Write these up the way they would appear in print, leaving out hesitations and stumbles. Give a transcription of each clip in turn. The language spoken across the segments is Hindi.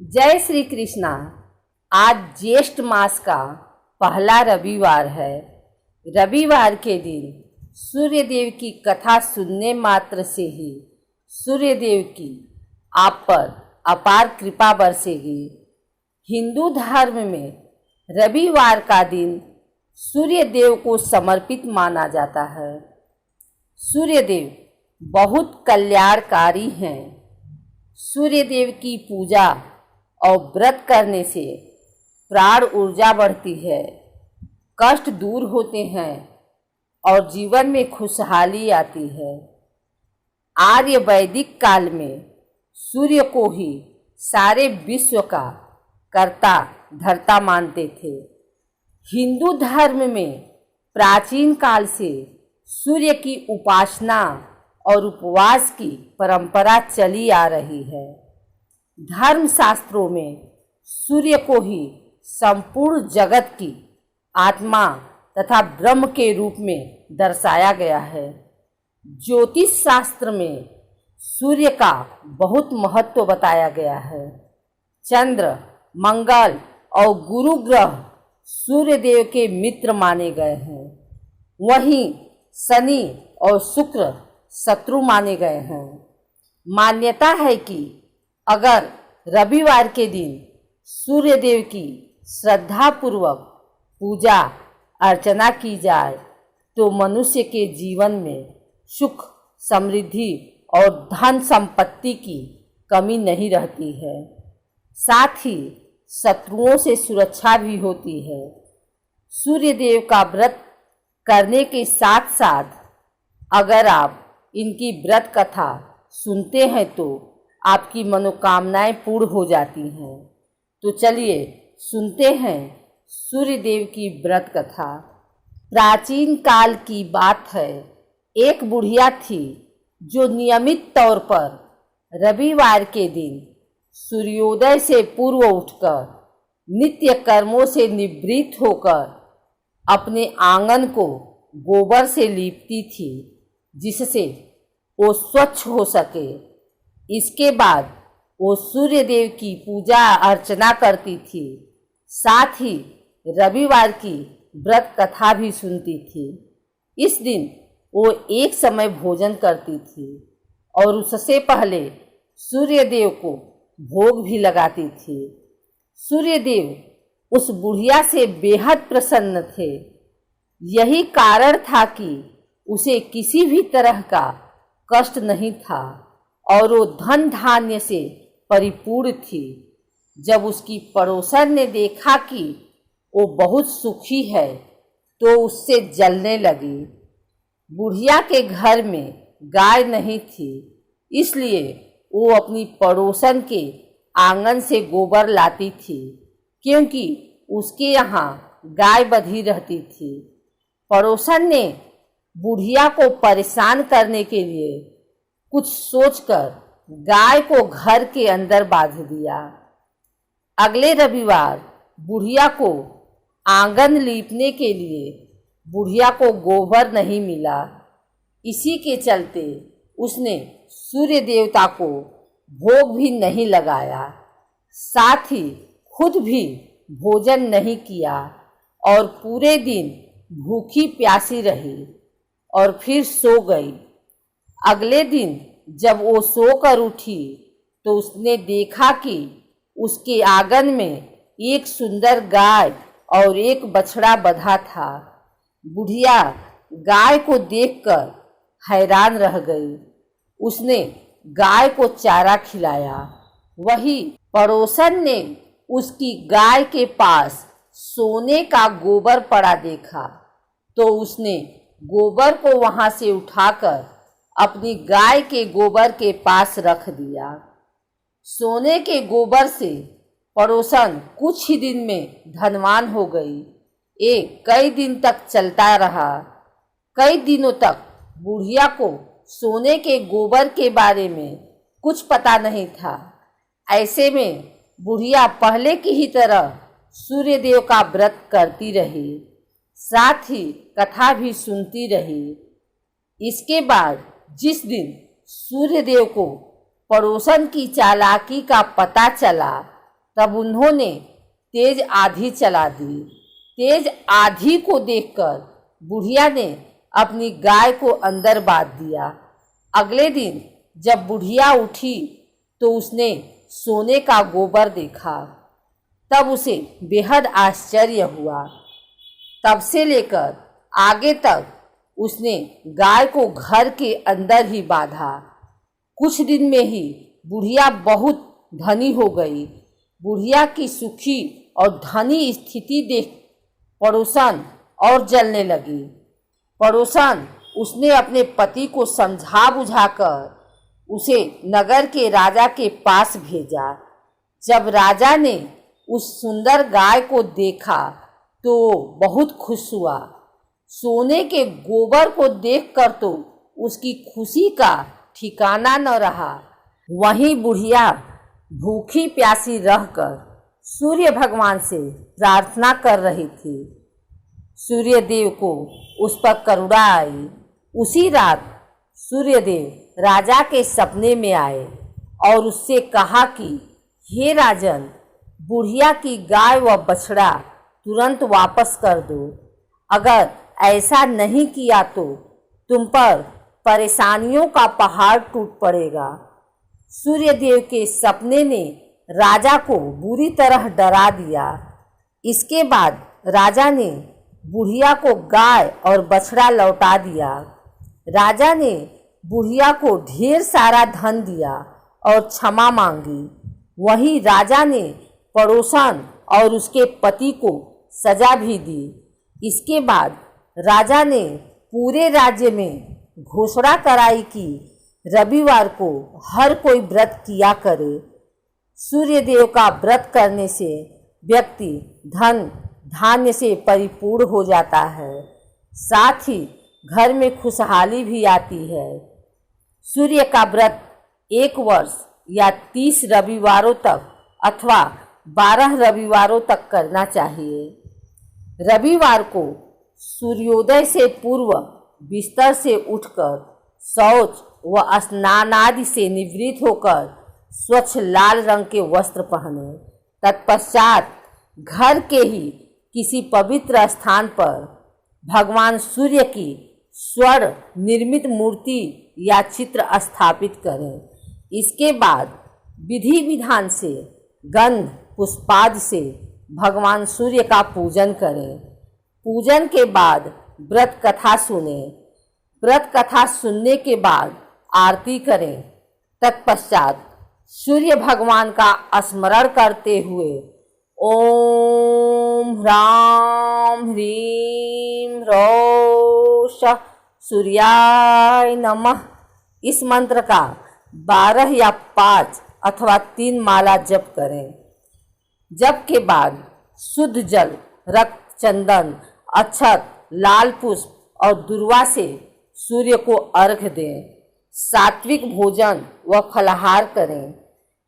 जय श्री कृष्णा। आज ज्येष्ठ मास का पहला रविवार है। रविवार के दिन सूर्यदेव की कथा सुनने मात्र से ही सूर्यदेव की आप पर अपार कृपा बरसेगी। हिंदू धर्म में रविवार का दिन सूर्यदेव को समर्पित माना जाता है। सूर्यदेव बहुत कल्याणकारी हैं। सूर्यदेव की पूजा और व्रत करने से प्राण ऊर्जा बढ़ती है, कष्ट दूर होते हैं और जीवन में खुशहाली आती है। आर्य वैदिक काल में सूर्य को ही सारे विश्व का कर्ता धर्ता मानते थे। हिंदू धर्म में प्राचीन काल से सूर्य की उपासना और उपवास की परंपरा चली आ रही है। धर्म शास्त्रों में सूर्य को ही संपूर्ण जगत की आत्मा तथा ब्रह्म के रूप में दर्शाया गया है। ज्योतिष शास्त्र में सूर्य का बहुत महत्व बताया गया है। चंद्र, मंगल और गुरु ग्रह सूर्यदेव के मित्र माने गए हैं। वहीं शनि और शुक्र शत्रु माने गए हैं। मान्यता है कि अगर रविवार के दिन सूर्यदेव की श्रद्धापूर्वक पूजा अर्चना की जाए तो मनुष्य के जीवन में सुख, समृद्धि और धन संपत्ति की कमी नहीं रहती है। साथ ही शत्रुओं से सुरक्षा भी होती है। सूर्यदेव का व्रत करने के साथ साथ अगर आप इनकी व्रत कथा सुनते हैं तो आपकी मनोकामनाएं पूर्ण हो जाती हैं। तो चलिए सुनते हैं सूर्यदेव की व्रत कथा। प्राचीन काल की बात है। एक बुढ़िया थी जो नियमित तौर पर रविवार के दिन सूर्योदय से पूर्व उठकर नित्य कर्मों से निवृत्त होकर अपने आंगन को गोबर से लीपती थी, जिससे वो स्वच्छ हो सके। इसके बाद वो सूर्यदेव की पूजा अर्चना करती थी। साथ ही रविवार की व्रत कथा भी सुनती थी। इस दिन वो एक समय भोजन करती थी और उससे पहले सूर्यदेव को भोग भी लगाती थी। सूर्यदेव उस बुढ़िया से बेहद प्रसन्न थे। यही कारण था कि उसे किसी भी तरह का कष्ट नहीं था और वो धन धान्य से परिपूर्ण थी। जब उसकी पड़ोसन ने देखा कि वो बहुत सुखी है तो उससे जलने लगी। बुढ़िया के घर में गाय नहीं थी, इसलिए वो अपनी पड़ोसन के आंगन से गोबर लाती थी, क्योंकि उसके यहाँ गाय बंधी रहती थी। पड़ोसन ने बुढ़िया को परेशान करने के लिए कुछ सोचकर गाय को घर के अंदर बांध दिया। अगले रविवार बुढ़िया को आंगन लीपने के लिए बुढ़िया को गोबर नहीं मिला। इसी के चलते उसने सूर्य देवता को भोग भी नहीं लगाया, साथ ही खुद भी भोजन नहीं किया और पूरे दिन भूखी प्यासी रही और फिर सो गई। अगले दिन जब वो सोकर उठी तो उसने देखा कि उसके आंगन में एक सुंदर गाय और एक बछड़ा बंधा था। बुढ़िया गाय को देखकर हैरान रह गई। उसने गाय को चारा खिलाया। वही पड़ोसन ने उसकी गाय के पास सोने का गोबर पड़ा देखा तो उसने गोबर को वहां से उठाकर अपनी गाय के गोबर के पास रख दिया। सोने के गोबर से पड़ोसन कुछ ही दिन में धनवान हो गई। ये कई दिन तक चलता रहा। कई दिनों तक बुढ़िया को सोने के गोबर के बारे में कुछ पता नहीं था। ऐसे में बुढ़िया पहले की ही तरह सूर्यदेव का व्रत करती रही, साथ ही कथा भी सुनती रही। इसके बाद जिस दिन सूर्यदेव को पड़ोसन की चालाकी का पता चला तब उन्होंने तेज आंधी चला दी। तेज आंधी को देखकर बुढ़िया ने अपनी गाय को अंदर बांध दिया। अगले दिन जब बुढ़िया उठी तो उसने सोने का गोबर देखा। तब उसे बेहद आश्चर्य हुआ। तब से लेकर आगे तक उसने गाय को घर के अंदर ही बांधा। कुछ दिन में ही बुढ़िया बहुत धनी हो गई। बुढ़िया की सुखी और धनी स्थिति देख पड़ोसन और जलने लगी। पड़ोसन उसने अपने पति को समझा बुझाकर उसे नगर के राजा के पास भेजा। जब राजा ने उस सुंदर गाय को देखा तो बहुत खुश हुआ। सोने के गोबर को देखकर तो उसकी खुशी का ठिकाना न रहा। वहीं बुढ़िया भूखी प्यासी रहकर सूर्य भगवान से प्रार्थना कर रही थी। सूर्य देव को उस पर करुणा आई। उसी रात सूर्य देव राजा के सपने में आए और उससे कहा कि हे राजन, बुढ़िया की गाय व बछड़ा तुरंत वापस कर दो। अगर ऐसा नहीं किया तो तुम पर परेशानियों का पहाड़ टूट पड़ेगा। सूर्यदेव के सपने ने राजा को बुरी तरह डरा दिया। इसके बाद राजा ने बुढ़िया को गाय और बछड़ा लौटा दिया। राजा ने बुढ़िया को ढेर सारा धन दिया और क्षमा मांगी। वहीं राजा ने पड़ोसन और उसके पति को सजा भी दी। इसके बाद राजा ने पूरे राज्य में घोषणा कराई कि रविवार को हर कोई व्रत किया करे। सूर्यदेव का व्रत करने से व्यक्ति धन धान्य से परिपूर्ण हो जाता है, साथ ही घर में खुशहाली भी आती है। सूर्य का व्रत 1 वर्ष या 30 रविवारों तक अथवा 12 रविवारों तक करना चाहिए। रविवार को सूर्योदय से पूर्व बिस्तर से उठकर शौच व स्नान आदि से निवृत्त होकर स्वच्छ लाल रंग के वस्त्र पहने। तत्पश्चात घर के ही किसी पवित्र स्थान पर भगवान सूर्य की स्वर्ण निर्मित मूर्ति या चित्र स्थापित करें। इसके बाद विधि विधान से गंध पुष्पादि से भगवान सूर्य का पूजन करें। पूजन के बाद व्रत कथा सुने। व्रत कथा सुनने के बाद आरती करें। तत्पश्चात सूर्य भगवान का स्मरण करते हुए ओम ह्रां ह्रीं ह्रौं सूर्याय नमः इस मंत्र का 12 या 5 अथवा 3 माला जप करें। जप के बाद शुद्ध जल, रक्त, चंदन, अक्षत, लाल पुष्प और दुर्वा से सूर्य को अर्घ्य दें। सात्विक भोजन व फलाहार करें।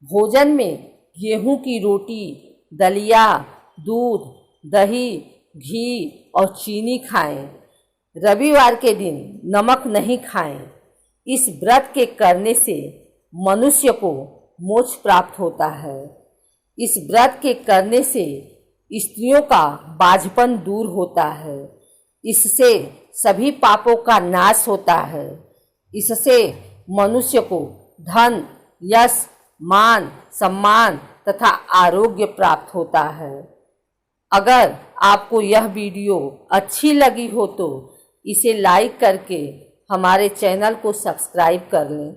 भोजन में गेहूं की रोटी, दलिया, दूध, दही, घी और चीनी खाएं। रविवार के दिन नमक नहीं खाएं। इस व्रत के करने से मनुष्य को मोक्ष प्राप्त होता है। इस व्रत के करने से स्त्रियों का बाझपन दूर होता है। इससे सभी पापों का नाश होता है। इससे मनुष्य को धन, यश, मान, सम्मान तथा आरोग्य प्राप्त होता है। अगर आपको यह वीडियो अच्छी लगी हो तो इसे लाइक करके हमारे चैनल को सब्सक्राइब कर लें।